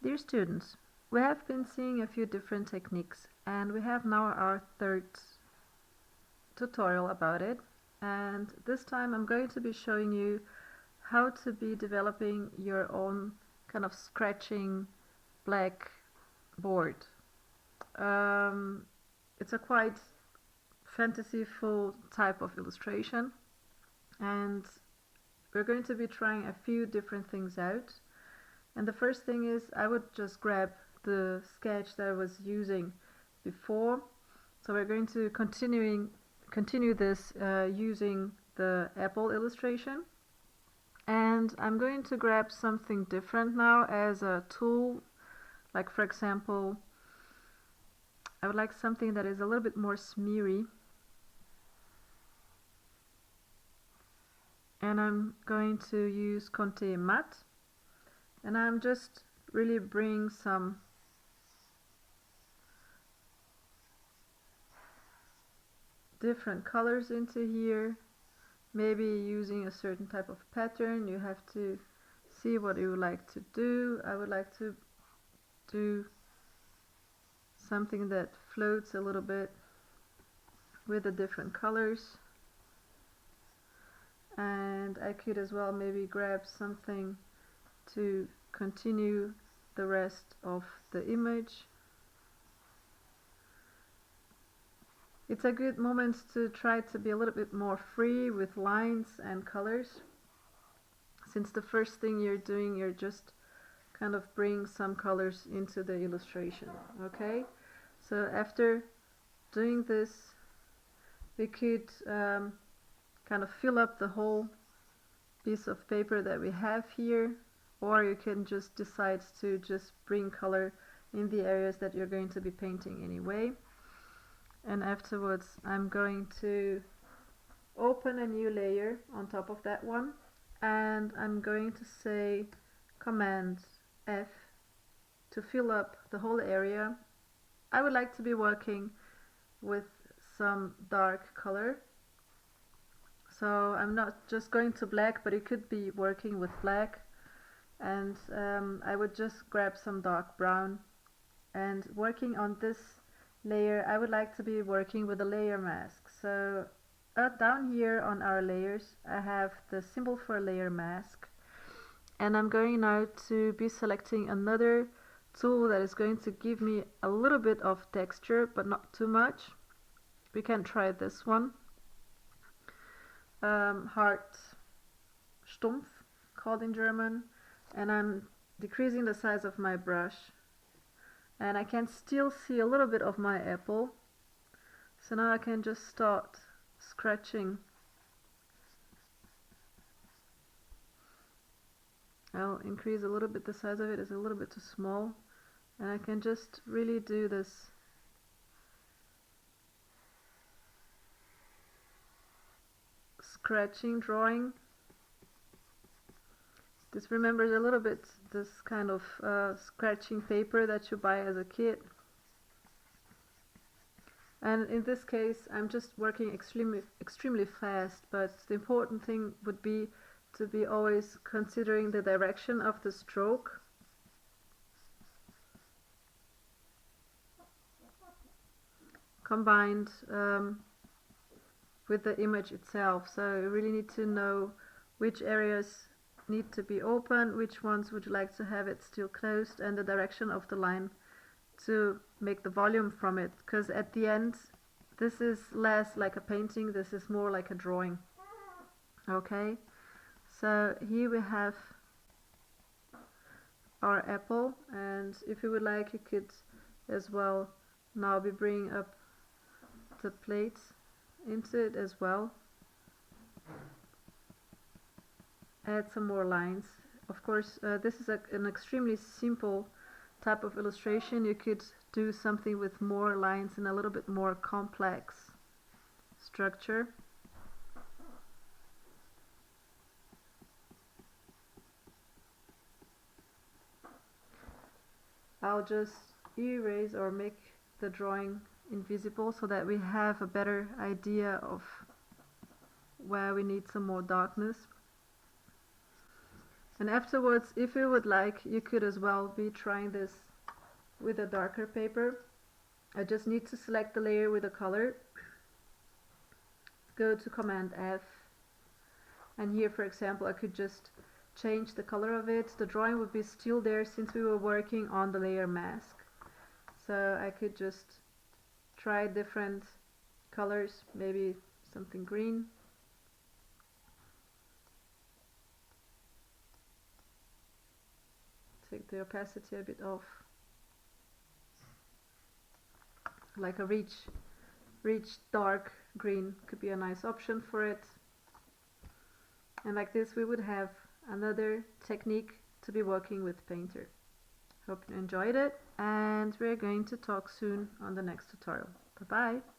Dear students, we have been seeing a few different techniques and we have now our third tutorial about it, and this time I'm going to be showing you how to be developing your own kind of scratching black board. It's a quite fantasyful type of illustration, and we're going to be trying a few different things out. And the first thing is I would just grab the sketch that I was using before. So we're going to continue this using the apple illustration. And I'm going to grab something different now as a tool. Like, for example, I would like something that is a little bit more smeary. And I'm going to use Conte Matte. And I'm just really bringing some different colors into here, maybe using a certain type of pattern. You have to see what you would like to do. I would like to do something that floats a little bit with the different colors, and I could as well maybe grab something to continue the rest of the image. It's a good moment to try to be a little bit more free with lines and colors, since the first thing you're doing, you're just kind of bring some colors into the illustration. Okay, so after doing this, we could kind of fill up the whole piece of paper that we have here, or you can just decide to just bring color in the areas that you're going to be painting anyway. And afterwards I'm going to open a new layer on top of that one, and I'm going to say Command F to fill up the whole area. I would like to be working with some dark color, so I'm not just going to black, but it could be working with black. And I would just grab some dark brown, and working on this layer I would like to be working with a layer mask. So down here on our layers I have the symbol for a layer mask, and I'm going now to be selecting another tool that is going to give me a little bit of texture but not too much. We can try this one, Hart Stumpf called in German, and I'm decreasing the size of my brush, and I can still see a little bit of my apple. So now I can just start scratching. I'll increase a little bit the size of it, it's a little bit too small, and I can just really do this scratching drawing. This remembers a little bit this kind of scratching paper that you buy as a kid. And in this case I'm just working extremely fast, but the important thing would be to be always considering the direction of the stroke. Combined with the image itself. So you really need to know which areas need to be open, which ones would you like to have it still closed, and the direction of the line to make the volume from it, because at the end this is less like a painting, this is more like a drawing. Okay, so here we have our apple, and if you would like you could as well now be bringing up the plates into it as well. Add some more lines. Of course this is an extremely simple type of illustration. You could do something with more lines and a little bit more complex structure. I'll just erase or make the drawing invisible so that we have a better idea of where we need some more darkness. And afterwards, if you would like, you could as well be trying this with a darker paper. I just need to select the layer with a color, go to Command F, and here for example I could just change the color of it. The drawing would be still there since we were working on the layer mask. So I could just try different colors, maybe something green. Take the opacity a bit off. Like a rich dark green could be a nice option for it. And like this we would have another technique to be working with Painter. Hope you enjoyed it, and we're going to talk soon on the next tutorial. Bye bye!